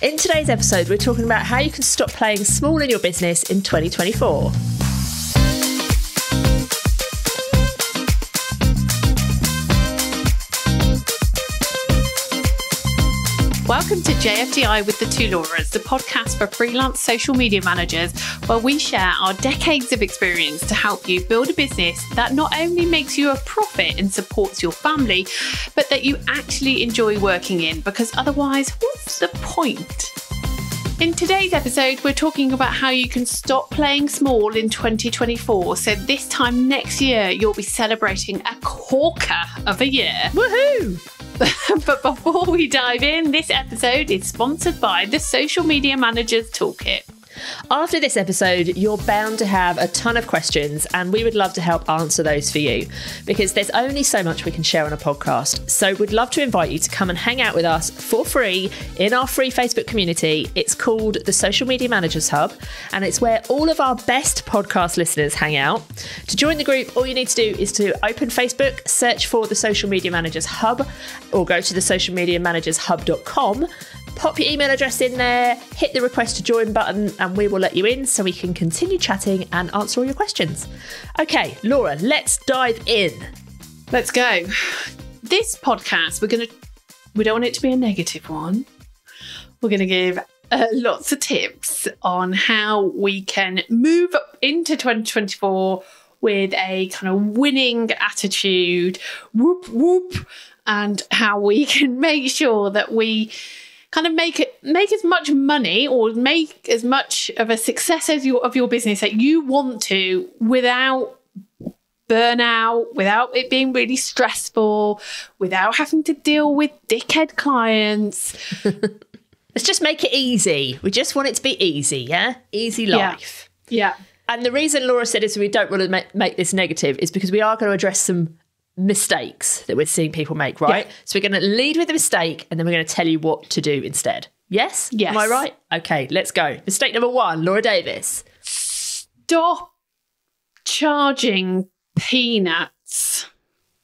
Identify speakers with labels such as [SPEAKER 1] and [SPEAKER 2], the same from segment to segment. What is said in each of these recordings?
[SPEAKER 1] In today's episode, we're talking about how you can stop playing small in your business in 2024.
[SPEAKER 2] Welcome to JFDI with the Two Lauras, the podcast for freelance social media managers, where we share our decades of experience to help you build a business that not only makes you a profit and supports your family, but that you actually enjoy working in, because otherwise, what's the point? In today's episode, we're talking about how you can stop playing small in 2024. So this time next year, you'll be celebrating a corker of a year.
[SPEAKER 1] Woohoo!
[SPEAKER 2] But before we dive in, this episode is sponsored by the Social Media Managers Toolkit.
[SPEAKER 1] After this episode, you're bound to have a ton of questions, and we would love to help answer those for you, because there's only so much we can share on a podcast. So we'd love to invite you to come and hang out with us for free in our free Facebook community. It's called the Social Media Managers Hub, and it's where all of our best podcast listeners hang out. To join the group, all you need to do is to open Facebook, search for the Social Media Managers Hub, or go to the socialmediamanagershub.com. Pop your email address in there, hit the request to join button, and we will let you in so we can continue chatting and answer all your questions. Okay, Laura, let's dive in.
[SPEAKER 2] Let's go. This podcast, we don't want it to be a negative one. We're going to give lots of tips on how we can move up into 2024 with a kind of winning attitude, whoop, whoop, and how we can make sure that we kind of make as much money or make as much of a success as of your business that you want to without burnout, without it being really stressful, without having to deal with dickhead clients.
[SPEAKER 1] Let's just make it easy. We just want it to be easy, yeah? Easy life.
[SPEAKER 2] Yeah.
[SPEAKER 1] And the reason Laura said is we don't want to make this negative is because we are going to address some mistakes that we're seeing people make, right? Yeah. So we're going to lead with a mistake, and then we're going to tell you what to do instead. Yes?
[SPEAKER 2] Yes.
[SPEAKER 1] Am I right? Okay, let's go. Mistake number 1, Laura Davis.
[SPEAKER 2] Stop charging peanuts.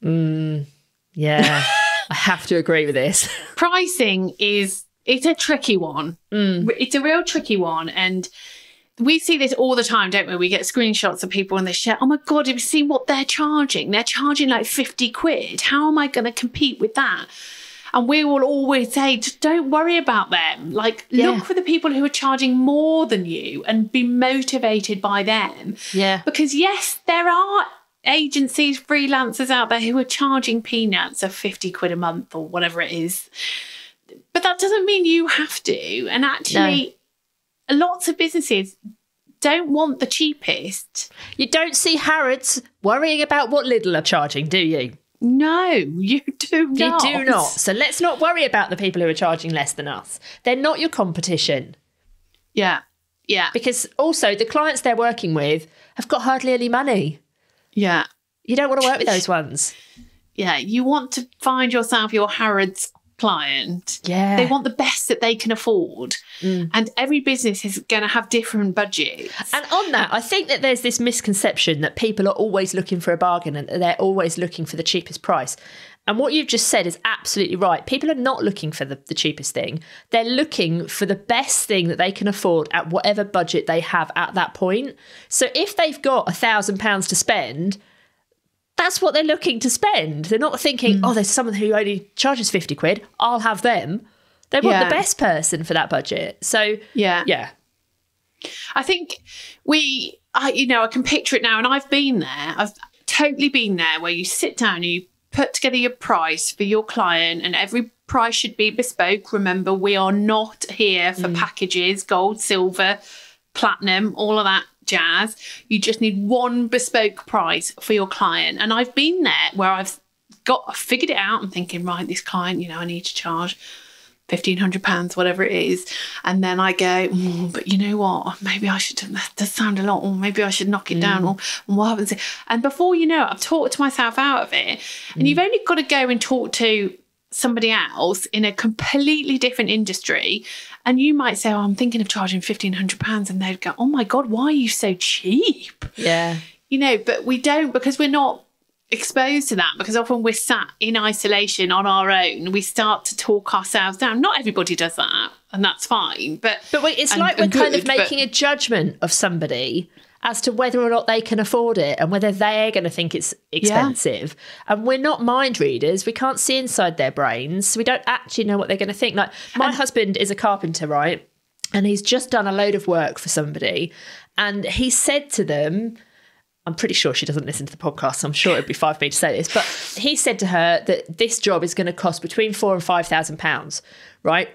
[SPEAKER 1] Yeah, I have to agree with this.
[SPEAKER 2] Pricing it's a tricky one. It's a real tricky one. And we see this all the time, don't we? We get screenshots of people and they share, oh my God, have you seen what they're charging? They're charging like 50 quid. How am I going to compete with that? And we will always say, just don't worry about them. Like, look for the people who are charging more than you and be motivated by them.
[SPEAKER 1] Yeah.
[SPEAKER 2] Because yes, there are agencies, freelancers out there who are charging peanuts of 50 quid a month or whatever it is. But that doesn't mean you have to. And actually, lots of businesses don't want the cheapest.
[SPEAKER 1] You don't see Harrods worrying about what Lidl are charging, do you?
[SPEAKER 2] No, you do not.
[SPEAKER 1] You do not. So let's not worry about the people who are charging less than us. They're not your competition.
[SPEAKER 2] Yeah. Yeah.
[SPEAKER 1] Because also the clients they're working with have got hardly any money.
[SPEAKER 2] Yeah.
[SPEAKER 1] You don't want to work with those ones.
[SPEAKER 2] Yeah. You want to find yourself your Harrods client.
[SPEAKER 1] Yeah.
[SPEAKER 2] They want the best that they can afford. And every business is going to have different budgets.
[SPEAKER 1] And on that, I think that there's this misconception that people are always looking for a bargain and they're always looking for the cheapest price. And what you've just said is absolutely right. People are not looking for the cheapest thing. They're looking for the best thing that they can afford at whatever budget they have at that point. So if they've got £1,000 to spend, that's what they're looking to spend. They're not thinking, oh, there's someone who only charges 50 quid. I'll have them. They want the best person for that budget. So, yeah.
[SPEAKER 2] I think I can picture it now, and I've been there. I've totally been there, where you sit down and you put together your price for your client, and every price should be bespoke. Remember, we are not here for packages, gold, silver, platinum, all of that jazz. You just need one bespoke price for your client. And I've been there where I've figured it out and thinking, right, this client, I need to charge £1,500, whatever it is. And then I go, but you know what? Maybe I should, that does sound a lot, or maybe I should knock it down, or what happens? And before you know it, I've talked myself out of it. And you've only got to go and talk to somebody else in a completely different industry, and you might say, oh, I'm thinking of charging £1,500, and they'd go, oh my God, why are you so cheap?
[SPEAKER 1] Yeah.
[SPEAKER 2] But we don't, because we're not exposed to that, because often we're sat in isolation on our own. We start to talk ourselves down. Not everybody does that, and that's fine. But
[SPEAKER 1] it's like we're kind of making a judgment of somebody as to whether or not they can afford it and whether they're going to think it's expensive. Yeah. And we're not mind readers. We can't see inside their brains. So we don't actually know what they're going to think. Like, my husband is a carpenter, right? And he's just done a load of work for somebody. And he said to them, I'm pretty sure she doesn't listen to the podcast, so I'm sure it'd be fine for me to say this, but he said to her that this job is going to cost between £4,000 and £5,000, right?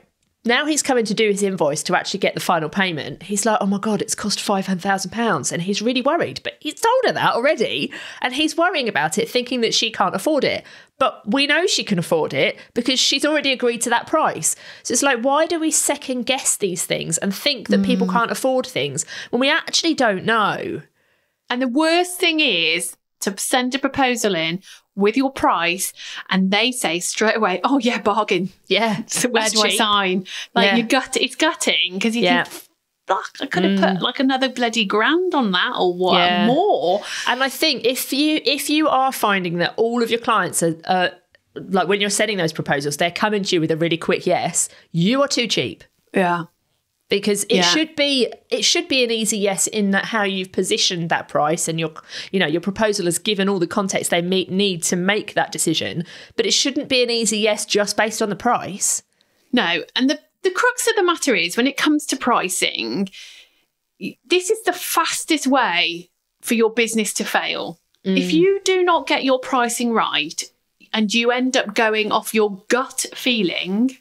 [SPEAKER 1] Now he's coming to do his invoice to actually get the final payment. He's like, oh my God, it's cost £500,000. And he's really worried. But he's told her that already. And he's worrying about it, thinking that she can't afford it. But we know she can afford it because she's already agreed to that price. So it's like, why do we second guess these things and think that people can't afford things when we actually don't know?
[SPEAKER 2] And the worst thing is to send a proposal in with your price and they say straight away, oh yeah, bargain.
[SPEAKER 1] Yeah.
[SPEAKER 2] So where do I sign? Like, it's gutting because you think, fuck, I could have put like another bloody grand on that or what more.
[SPEAKER 1] And I think if you are finding that all of your clients are like, when you're sending those proposals, they're coming to you with a really quick yes, you are too cheap.
[SPEAKER 2] Yeah.
[SPEAKER 1] Because it should be an easy yes in that how you've positioned that price and your proposal has given all the context they need to make that decision. But it shouldn't be an easy yes just based on the price.
[SPEAKER 2] No, and the crux of the matter is, when it comes to pricing, this is the fastest way for your business to fail. If you do not get your pricing right and you end up going off your gut feeling,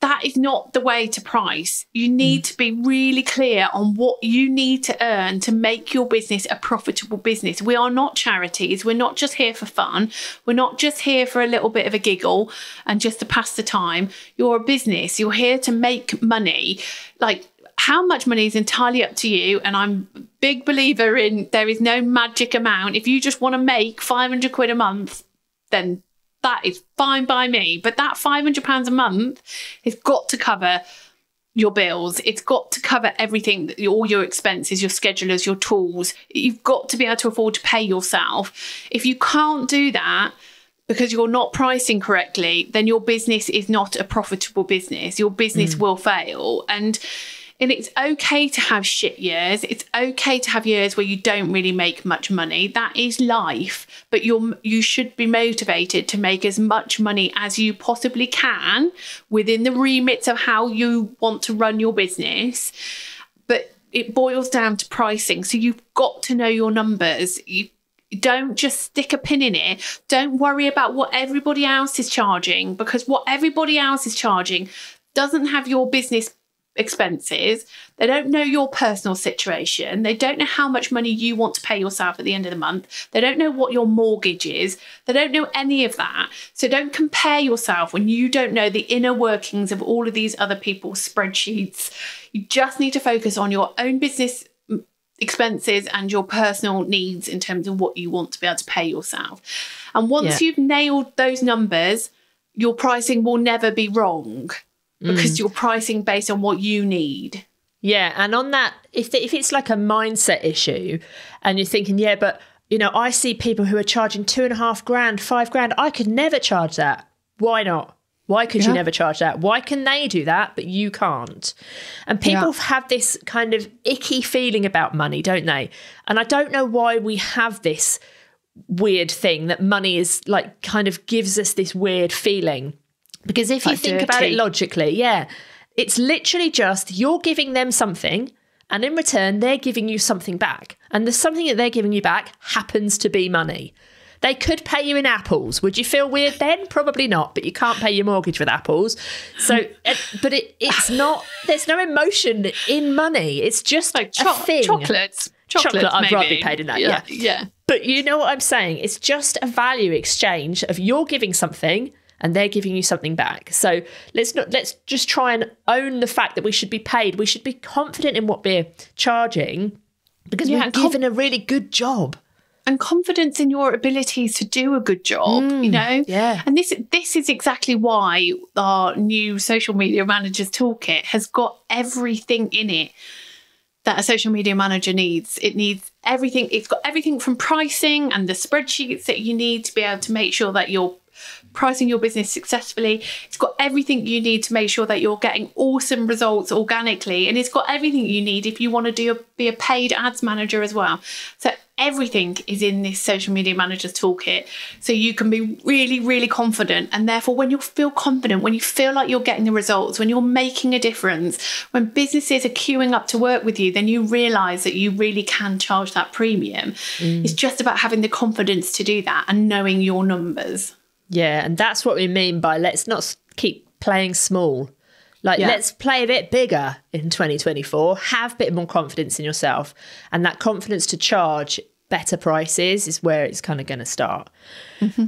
[SPEAKER 2] that is not the way to price. You need to be really clear on what you need to earn to make your business a profitable business. We are not charities. We're not just here for fun. We're not just here for a little bit of a giggle and just to pass the time. You're a business. You're here to make money. Like, how much money is entirely up to you. And I'm a big believer in there is no magic amount. If you just want to make 500 quid a month, then that is fine by me. But that £500 a month has got to cover your bills. It's got to cover everything, all your expenses, your schedulers, your tools. You've got to be able to afford to pay yourself. If you can't do that because you're not pricing correctly, then your business is not a profitable business. Your business will fail. And it's okay to have shit years. It's okay to have years where you don't really make much money. That is life. But you should be motivated to make as much money as you possibly can within the remits of how you want to run your business. But it boils down to pricing. So you've got to know your numbers. You don't just stick a pin in it. Don't worry about what everybody else is charging, because what everybody else is charging doesn't have your business expenses. They don't know your personal situation. They don't know how much money you want to pay yourself at the end of the month. They don't know what your mortgage is. They don't know any of that. So don't compare yourself when you don't know the inner workings of all of these other people's spreadsheets. You just need to focus on your own business expenses and your personal needs in terms of what you want to be able to pay yourself. And once you've nailed those numbers, your pricing will never be wrong. Because you're pricing based on what you need.
[SPEAKER 1] Yeah, and on that, if it's like a mindset issue and you're thinking, yeah, but, I see people who are charging $2,500, $5,000. I could never charge that. Why not? Why could you never charge that? Why can they do that, but you can't? And people have this kind of icky feeling about money, don't they? And I don't know why we have this weird thing that money is like kind of gives us this weird feeling. Because if you think about it logically, it's literally just you're giving them something and in return, they're giving you something back. And the something that they're giving you back happens to be money. They could pay you in apples. Would you feel weird then? Probably not, but you can't pay your mortgage with apples. So, but it's not, there's no emotion in money. It's just like a thing.
[SPEAKER 2] Chocolate,
[SPEAKER 1] I'd rather be paid in that,
[SPEAKER 2] yeah.
[SPEAKER 1] But you know what I'm saying? It's just a value exchange of you're giving something and they're giving you something back. So let's just try and own the fact that we should be paid. We should be confident in what we're charging because we're given a really good job.
[SPEAKER 2] And confidence in your abilities to do a good job,
[SPEAKER 1] Yeah.
[SPEAKER 2] And this is exactly why our new social media managers toolkit has got everything in it that a social media manager needs. It needs everything. It's got everything from pricing and the spreadsheets that you need to be able to make sure that you're pricing your business successfully. It's got everything you need to make sure that you're getting awesome results organically. And it's got everything you need if you want to be a paid ads manager as well. So everything is in this social media manager's toolkit. So you can be really, really confident. And therefore, when you feel confident, when you feel like you're getting the results, when you're making a difference, when businesses are queuing up to work with you, then you realise that you really can charge that premium. It's just about having the confidence to do that and knowing your numbers.
[SPEAKER 1] Yeah, and that's what we mean by let's not keep playing small. Let's play a bit bigger in 2024, have a bit more confidence in yourself. And that confidence to charge better prices is where it's kind of going to start.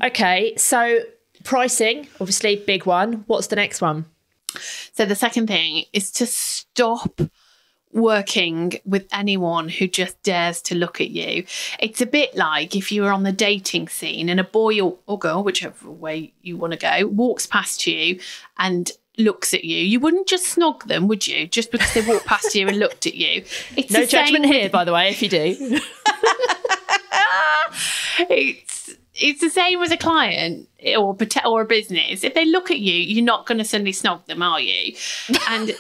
[SPEAKER 1] Okay, so pricing, obviously, big one. What's the next one?
[SPEAKER 2] So the second thing is to stop working with anyone who just dares to look at you. It's a bit like if you were on the dating scene and a boy or girl, whichever way you want to go, walks past you and looks at you. You wouldn't just snog them, would you? Just because they walked past you and looked at you. It's
[SPEAKER 1] no judgment here, by the way, if you do.
[SPEAKER 2] It's the same as a client or a business. If they look at you, you're not going to suddenly snog them, are you? And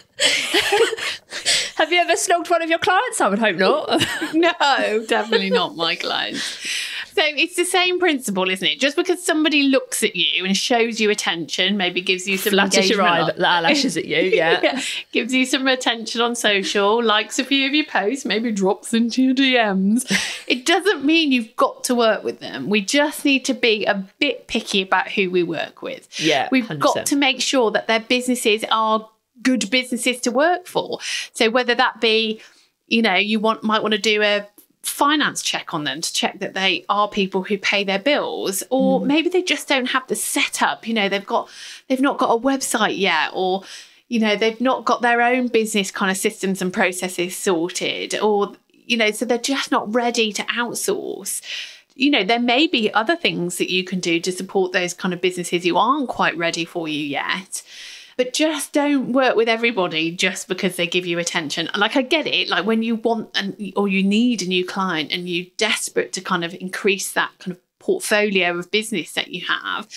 [SPEAKER 1] have you ever snogged one of your clients? I would hope not.
[SPEAKER 2] No, definitely not my clients. So it's the same principle, isn't it? Just because somebody looks at you and shows you attention, maybe gives you some
[SPEAKER 1] flatters your eyelashes at you, yeah.
[SPEAKER 2] Gives you some attention on social, likes a few of your posts, maybe drops into your DMs. It doesn't mean you've got to work with them. We just need to be a bit picky about who we work with.
[SPEAKER 1] Yeah,
[SPEAKER 2] we've
[SPEAKER 1] 100%.
[SPEAKER 2] got to make sure that their businesses are good businesses to work for. So whether that be, you might want to do a finance check on them to check that they are people who pay their bills, or maybe they just don't have the setup. They've not got a website yet, or they've not got their own business kind of systems and processes sorted, or so they're just not ready to outsource. There may be other things that you can do to support those kind of businesses who aren't quite ready for you yet. But just don't work with everybody just because they give you attention. I get it. Like when you want or you need a new client and you're desperate to kind of increase that kind of portfolio of business that you have,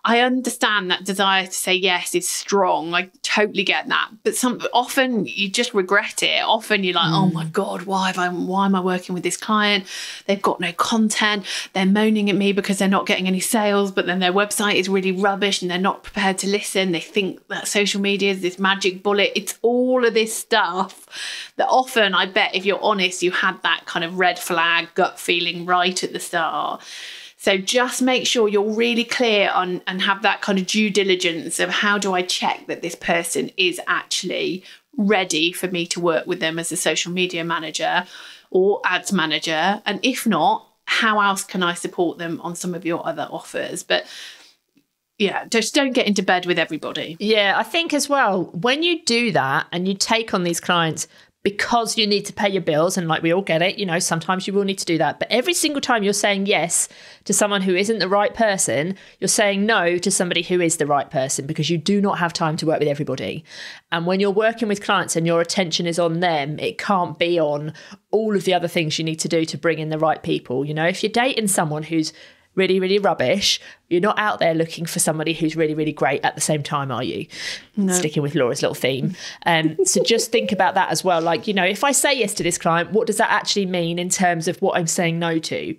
[SPEAKER 2] I understand that desire to say yes is strong. I totally get that. But often you just regret it. Often you're like, oh my God, why am I working with this client? They've got no content. They're moaning at me because they're not getting any sales, but then their website is really rubbish and they're not prepared to listen. They think that social media is this magic bullet. It's all of this stuff that often, I bet if you're honest, you had that kind of red flag gut feeling right at the start. So just make sure you're really clear on and have that kind of due diligence of how do I check that this person is actually ready for me to work with them as a social media manager or ads manager. And if not, how else can I support them on some of your other offers? But yeah, just don't get into bed with everybody.
[SPEAKER 1] Yeah, I think as well, when you do that and you take on these clients because you need to pay your bills, and we all get it, sometimes you will need to do that. But every single time you're saying yes to someone who isn't the right person, you're saying no to somebody who is the right person, because you do not have time to work with everybody. And when you're working with clients and your attention is on them, it can't be on all of the other things you need to do to bring in the right people. If you're dating someone who's really, really rubbish, you're not out there looking for somebody who's really, really great at the same time, are you? No. Sticking with Laura's little theme. So just think about that as well. If I say yes to this client, what does that actually mean in terms of what I'm saying no to?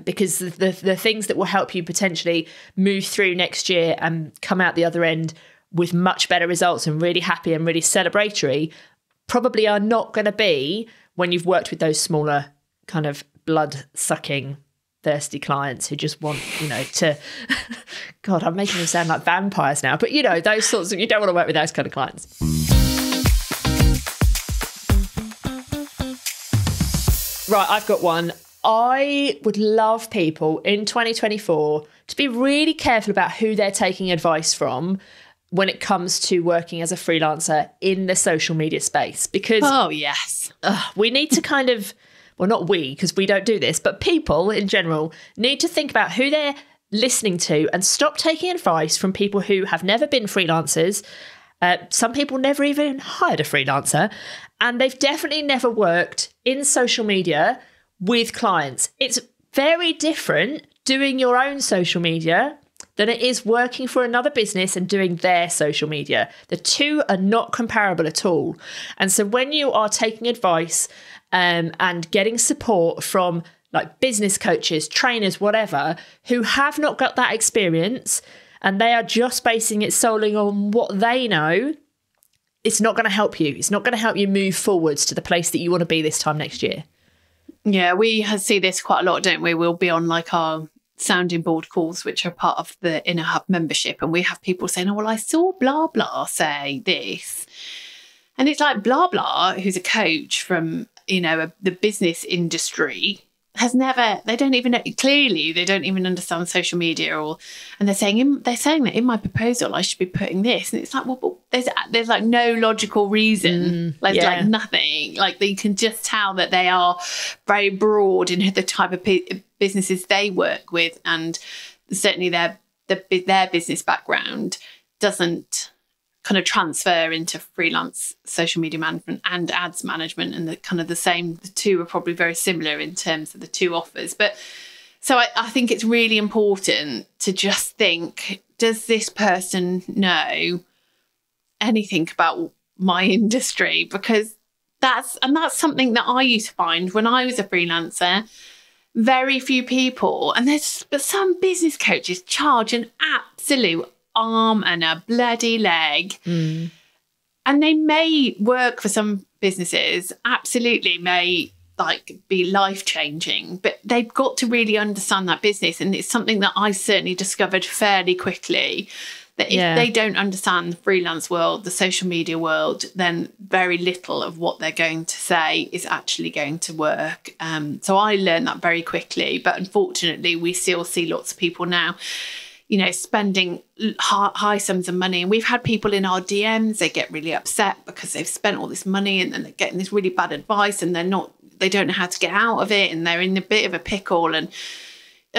[SPEAKER 1] Because the things that will help you potentially move through next year and come out the other end with much better results and really happy and really celebratory probably are not going to be when you've worked with those smaller kind of blood-sucking thirsty clients who just want, to, God, I'm making them sound like vampires now, but those sorts of, you don't want to work with those kind of clients. Right, I've got one. I would love people in 2024 to be really careful about who they're taking advice from when it comes to working as a freelancer in the social media space, because we need to kind of, well, not we, because we don't do this, but people in general need to think about who they're listening to and stop taking advice from people who have never been freelancers. Some people never even hired a freelancer, And they've definitely never worked in social media with clients. It's very different doing your own social media than it is working for another business and doing their social media. The two are not comparable at all. And so when you are taking advice and getting support from like business coaches, trainers, whatever, who have not got that experience and they are just basing it solely on what they know, it's not going to help you. It's not going to help you move forwards to the place that you want to be this time next year.
[SPEAKER 2] Yeah, we see this quite a lot, don't we? We'll be on like our sounding board calls, which are part of the Inner Hub membership. And we have people saying, oh, well, I saw blah, blah say this. And it's like blah, blah, who's a coach from, the business industry, they don't even know, clearly they don't even understand social media, and they're saying that in my proposal I should be putting this, and it's like, well, there's like no logical reason, like nothing, like you can just tell that they are very broad in the type of businesses they work with, and certainly their business background doesn't kind of transfer into freelance social media management and ads management, and the two are probably very similar in terms of the two offers. But so I think it's really important to just think, does this person know anything about my industry? Because that's something that I used to find when I was a freelancer. Very few people, but some business coaches charge an absolute arm and a bloody leg. And they may work for some businesses, absolutely may be life-changing, but they've got to really understand that business. And it's something that I certainly discovered fairly quickly, that if they don't understand the freelance world, the social media world, then very little of what they're going to say is actually going to work. So I learned that very quickly, but unfortunately we still see lots of people now spending high sums of money. And we've had people in our DMs, they get really upset because they've spent all this money and then they're getting this really bad advice and they don't know how to get out of it, and they're in a bit of a pickle. And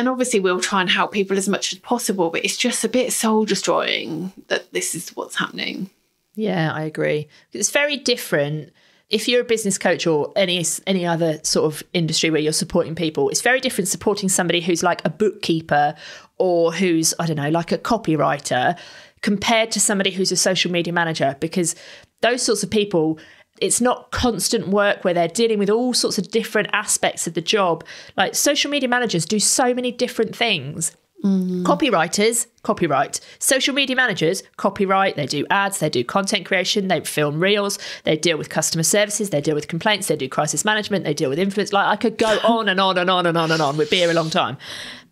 [SPEAKER 2] obviously we'll try and help people as much as possible, but it's just a bit soul destroying that this is what's happening.
[SPEAKER 1] Yeah, I agree. It's very different. If you're a business coach or any other sort of industry where you're supporting people, it's very different supporting somebody who's like a bookkeeper or who's, I don't know, like a copywriter, compared to somebody who's a social media manager, because those sorts of people, it's not constant work where they're dealing with all sorts of different aspects of the job. Like social media managers do so many different things. Copywriters, copyright. Social media managers, copyright. They do ads, they do content creation, they film reels, they deal with customer services, they deal with complaints, they do crisis management, they deal with influence. Like I could go on and on and on and on and on. We'd be here a long time.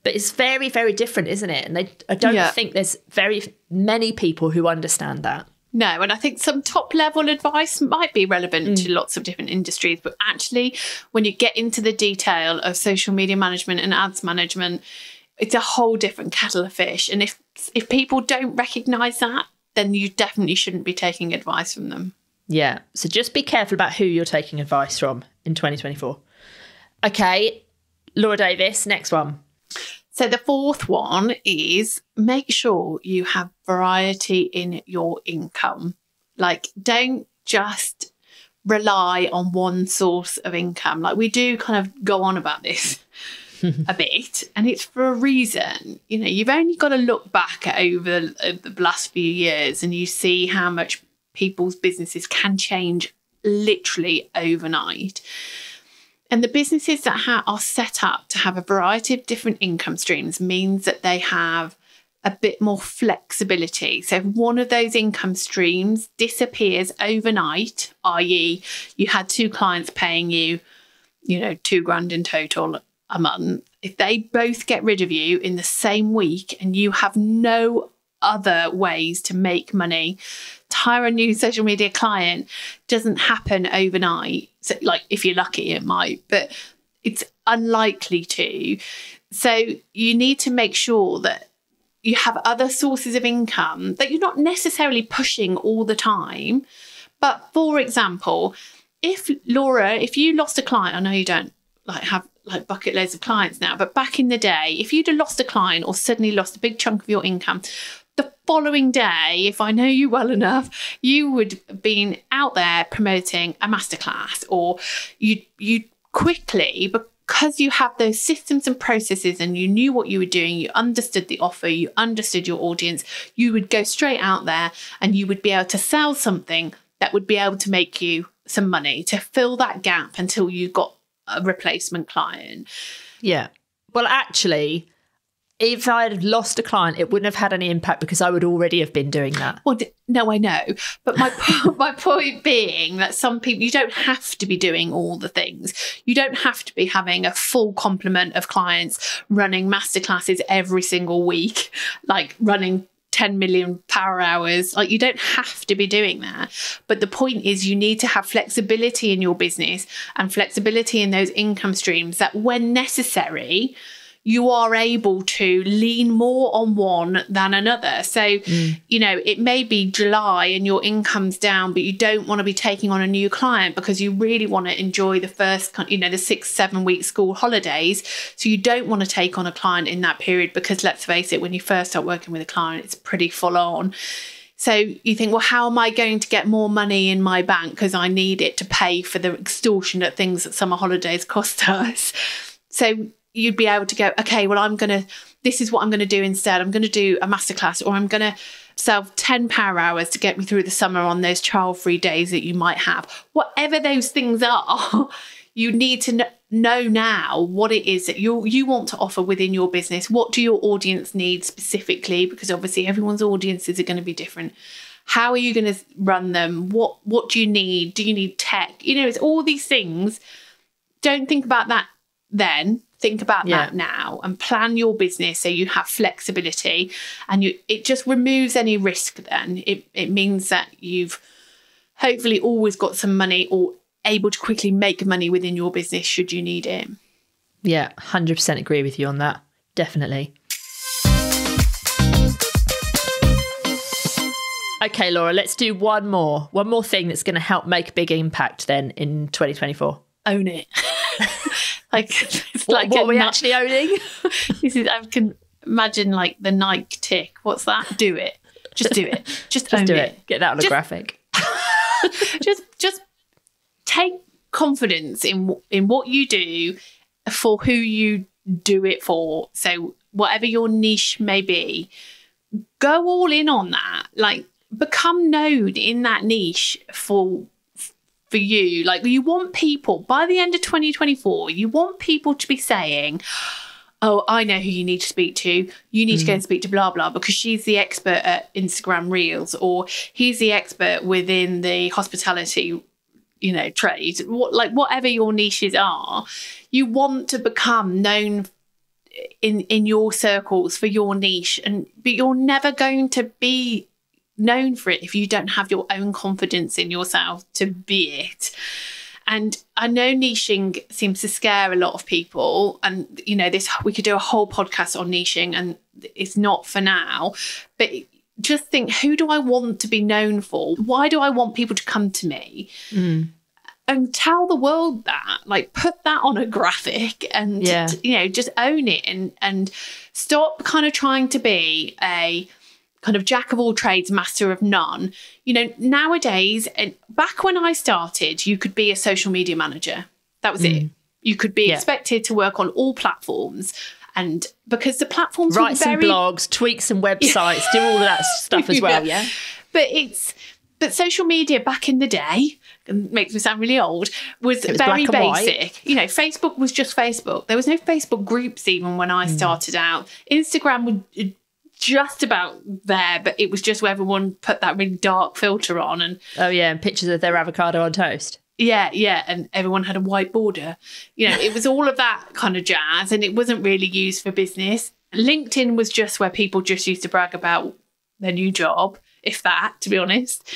[SPEAKER 1] But it's very, very different, isn't it? And I don't think there's very many people who understand that.
[SPEAKER 2] No, and I think some top level advice might be relevant to lots of different industries, but actually when you get into the detail of social media management and ads management, it's a whole different kettle of fish. And if people don't recognise that, then you definitely shouldn't be taking advice from them.
[SPEAKER 1] Yeah. So just be careful about who you're taking advice from in 2024. Okay, Laura Davis, next one.
[SPEAKER 2] So the fourth one is make sure you have variety in your income. Like, don't just rely on one source of income. Like, we do kind of go on about this a bit, and it's for a reason. You've only got to look back at over the last few years and you see how much people's businesses can change literally overnight. And the businesses that are set up to have a variety of different income streams means that they have a bit more flexibility. So if one of those income streams disappears overnight, i.e. you had 2 clients paying you, $2,000 in total a month, if they both get rid of you in the same week and you have no other ways to make money, to hire a new social media client doesn't happen overnight. So, like, if you're lucky, it might, but it's unlikely to. So you need to make sure that you have other sources of income that you're not necessarily pushing all the time. But for example, if you lost a client, I know you don't have bucket loads of clients now, but back in the day, if you'd have lost a client or suddenly lost a big chunk of your income, the following day, if I know you well enough, you would have been out there promoting a masterclass, or you quickly, because you have those systems and processes and you knew what you were doing, you understood the offer, you understood your audience, you would go straight out there and you would be able to sell something that would be able to make you some money to fill that gap until you got a replacement client.
[SPEAKER 1] Yeah. Well, actually, if I had lost a client, it wouldn't have had any impact because I would already have been doing that.
[SPEAKER 2] Well, no, I know. But my point being that some people, you don't have to be doing all the things. You don't have to be having a full complement of clients running masterclasses every single week, like running 10 million power hours. Like, you don't have to be doing that. But the point is, you need to have flexibility in your business and flexibility in those income streams that when necessary, you are able to lean more on one than another. So, you know, it may be July and your income's down, but you don't want to be taking on a new client because you really want to enjoy the first, you know, the 6-7 week school holidays. So you don't want to take on a client in that period because, let's face it, when you first start working with a client, it's pretty full on. So you think, well, how am I going to get more money in my bank because I need it to pay for the extortionate things that summer holidays cost us? So you'd be able to go, okay, well, this is what I'm going to do instead. I'm going to do a masterclass, or I'm going to sell 10 power hours to get me through the summer on those child-free days that you might have. Whatever those things are, you need to know now what it is that you want to offer within your business. What do your audience need specifically? Because obviously everyone's audiences are going to be different. How are you going to run them? What do you need? Do you need tech? You know, it's all these things. Don't think about that then. Think about that now and plan your business so you have flexibility, and it just removes any risk then. It means that you've hopefully always got some money or able to quickly make money within your business should you need it.
[SPEAKER 1] Yeah, 100% agree with you on that. Definitely. Okay, Laura, let's do one more thing that's going to help make a big impact then in 2024.
[SPEAKER 2] Own it.
[SPEAKER 1] What are we actually owning?
[SPEAKER 2] I can imagine like the Nike tick. What's that? Do it. Just do it. Just own
[SPEAKER 1] do
[SPEAKER 2] it.
[SPEAKER 1] Get that on a graphic.
[SPEAKER 2] just take confidence in what you do for who you do it for. So whatever your niche may be, go all in on that. Like, become known in that niche for you. Like, you want people by the end of 2024, you want people to be saying, oh, I know who you need to speak to. You need to go and speak to blah, blah, because she's the expert at Instagram Reels, or he's the expert within the hospitality, you know, trade. Whatever your niches are, you want to become known in your circles for your niche, but you're never going to be known for it if you don't have your own confidence in yourself to be it. And I know niching seems to scare a lot of people, and you know, we could do a whole podcast on niching, and it's not for now, but just think, who do I want to be known for? Why do I want people to come to me? And tell the world that, like, put that on a graphic and you know, just own it, and stop kind of trying to be a kind of jack of all trades, master of none. You know, nowadays, and back when I started, you could be a social media manager. That was it. You could be expected to work on all platforms. And because the platforms
[SPEAKER 1] write some blogs, tweak some websites, do all of that stuff as well, yeah?
[SPEAKER 2] But social media back in the day, it makes me sound really old, was very basic. You know, Facebook was just Facebook. There was no Facebook groups even when I started out. Instagram was just about there, but it was just where everyone put that really dark filter on, and
[SPEAKER 1] and pictures of their avocado on toast.
[SPEAKER 2] And everyone had a white border. You know, it was all of that kind of jazz, and it wasn't really used for business. LinkedIn was just where people just used to brag about their new job, if that, to be honest.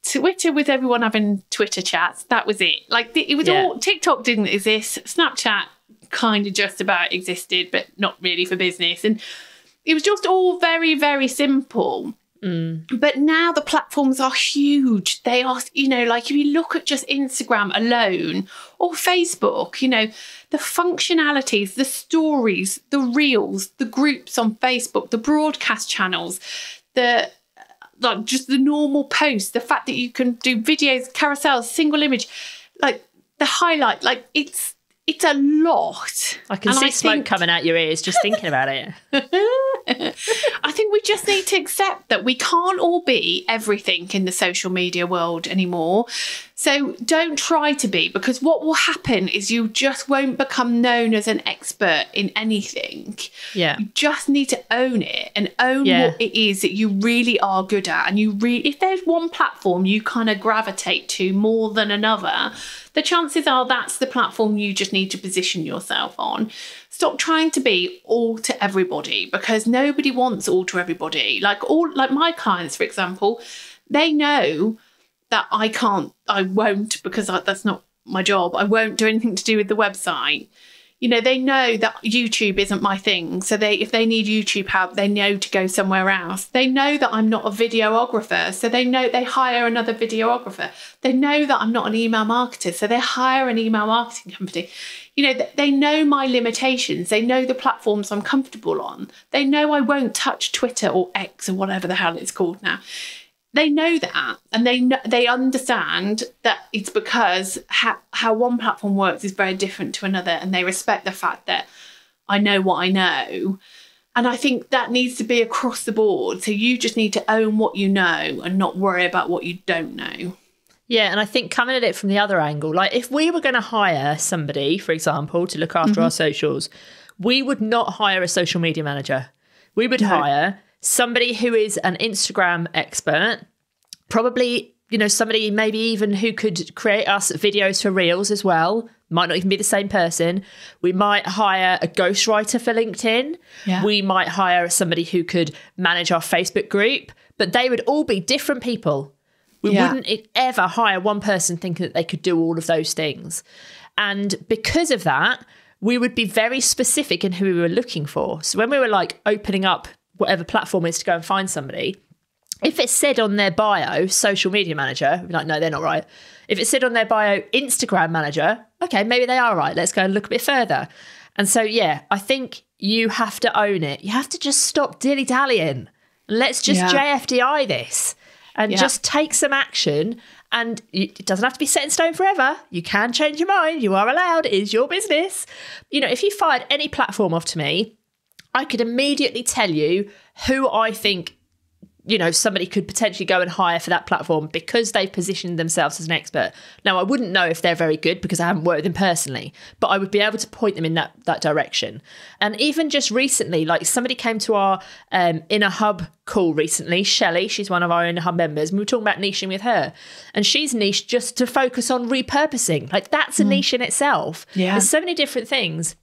[SPEAKER 2] Twitter, with everyone having Twitter chats, that was it. Like, it was all, TikTok didn't exist, Snapchat kind of just about existed, but not really for business, and it was just all very, very simple. But now the platforms are huge. They are, like if you look at just Instagram alone or Facebook, the functionalities, the stories, the reels, the groups on Facebook, the broadcast channels, just the normal posts, the fact that you can do videos, carousels, single image, like the highlight, like it's a lot.
[SPEAKER 1] I can see smoke coming out your ears just thinking about it.
[SPEAKER 2] I think we just need to accept that we can't all be everything in the social media world anymore. So don't try to be, because what will happen is you just won't become known as an expert in anything.
[SPEAKER 1] Yeah.
[SPEAKER 2] You just need to own it and own what it is that you really are good at. And if there's one platform you kind of gravitate to more than another, the chances are that's the platform you just need to position yourself on. Stop trying to be all to everybody, because nobody wants all to everybody. Like my clients, for example, they know that I won't, because that's not my job. I won't do anything to do with the website. They know that YouTube isn't my thing. So if they need YouTube help, they know to go somewhere else. They know that I'm not a videographer. So they know they hire another videographer. They know that I'm not an email marketer. So they hire an email marketing company. They know my limitations. They know the platforms I'm comfortable on. They know I won't touch Twitter or X or whatever the hell it's called now. They know that, and they understand that it's because how one platform works is very different to another, and they respect the fact that I know what I know. And I think that needs to be across the board. So you just need to own what you know and not worry about what you don't know.
[SPEAKER 1] Yeah, and I think coming at it from the other angle, like if we were going to hire somebody, for example, to look after our socials, we would not hire a social media manager. We would hire somebody who is an Instagram expert, probably, somebody maybe even who could create us videos for Reels as well. Might not even be the same person. We might hire a ghostwriter for LinkedIn. Yeah. We might hire somebody who could manage our Facebook group, but they would all be different people. We wouldn't ever hire one person thinking that they could do all of those things. And because of that, we would be very specific in who we were looking for. So when we were like opening up whatever platform is to go and find somebody, if it said on their bio, social media manager, we'd be like, no, they're not right. If it said on their bio, Instagram manager, okay, maybe they are right. Let's go and look a bit further. And so, I think you have to own it. You have to just stop dilly-dallying. Let's just JFDI this and just take some action. And it doesn't have to be set in stone forever. You can change your mind. You are allowed. It is your business. If you fired any platform off to me, I could immediately tell you who I think, somebody could potentially go and hire for that platform because they've positioned themselves as an expert. Now, I wouldn't know if they're very good because I haven't worked with them personally, but I would be able to point them in that direction. And even just recently, like somebody came to our Inner Hub call recently, Shelley, she's one of our Inner Hub members, and we were talking about niching with her. And she's niched just to focus on repurposing. Like that's a niche in itself. Yeah. There's so many different things.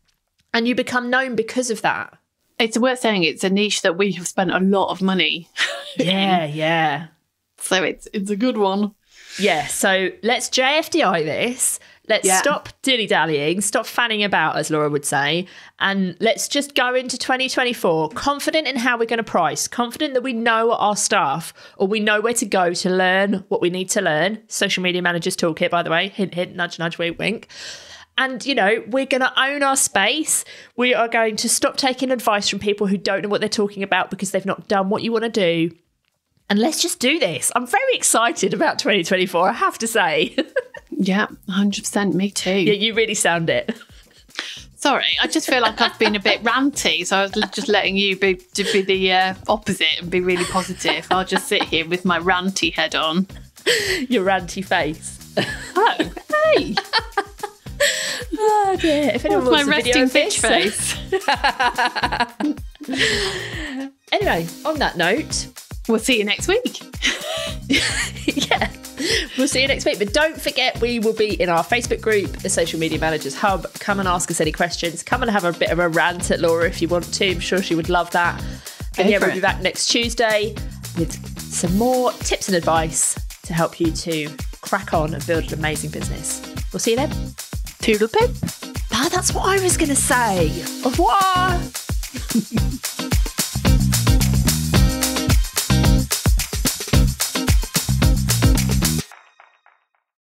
[SPEAKER 1] And you become known because of that.
[SPEAKER 2] It's worth saying it's a niche that we have spent a lot of money
[SPEAKER 1] Yeah.
[SPEAKER 2] So it's a good one.
[SPEAKER 1] Yeah, so let's JFDI this. Let's stop dilly-dallying, stop fanning about, as Laura would say, and let's just go into 2024 confident in how we're going to price, confident that we know our staff or we know where to go to learn what we need to learn. Social Media Managers Toolkit, by the way, hint, hint, nudge, nudge, wink, wink. And, we're going to own our space. We are going to stop taking advice from people who don't know what they're talking about because they've not done what you want to do. And let's just do this. I'm very excited about 2024, I have to say.
[SPEAKER 2] Yeah, 100%. Me too.
[SPEAKER 1] Yeah, you really sound it.
[SPEAKER 2] Sorry, I just feel like I've been a bit ranty. So I was just letting you be the opposite and be really positive. I'll just sit here with my ranty head on.
[SPEAKER 1] Your ranty face.
[SPEAKER 2] Oh, hey.
[SPEAKER 1] Oh dear. If anyone wants
[SPEAKER 2] my resting bitch
[SPEAKER 1] face. Anyway, on that note,
[SPEAKER 2] we'll see you next week.
[SPEAKER 1] Yeah, we'll see you next week. But don't forget, we will be in our Facebook group, the Social Media Managers Hub. Come and ask us any questions. Come and have a bit of a rant at Laura if you want to. I'm sure she would love that. And we'll be back next Tuesday with some more tips and advice to help you to crack on and build an amazing business. We'll see you then.
[SPEAKER 2] Toodle pip.
[SPEAKER 1] Ah, that's what I was going to say. Au revoir.